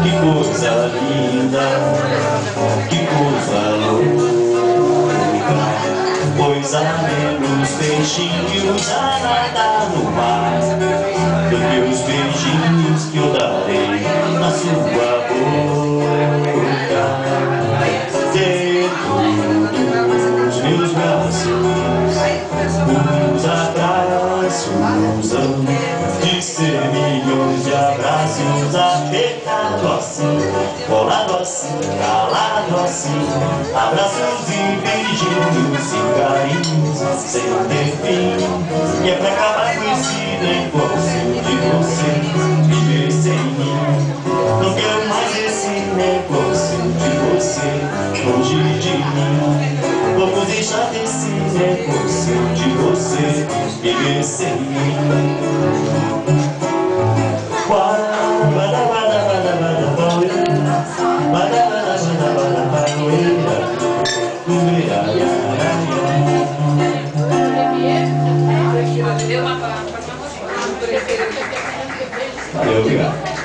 Que coisa linda, que coisa louca, pois há menos peixinhos a nadar no mar do que os beijinhos que eu darei na sua boca. Dentro dos meus braços, os abraços hão de ser milhões de abraços apertado assim, colado assim, calado assim, abraços e beijinhos e carinhos sem ter fim. E é pra acabar com esse negócio de você viver sem mim. Não quero mais esse negócio de você longe de mim. Vamos deixar desse negócio de você viver sem mim. Valeu, obrigado.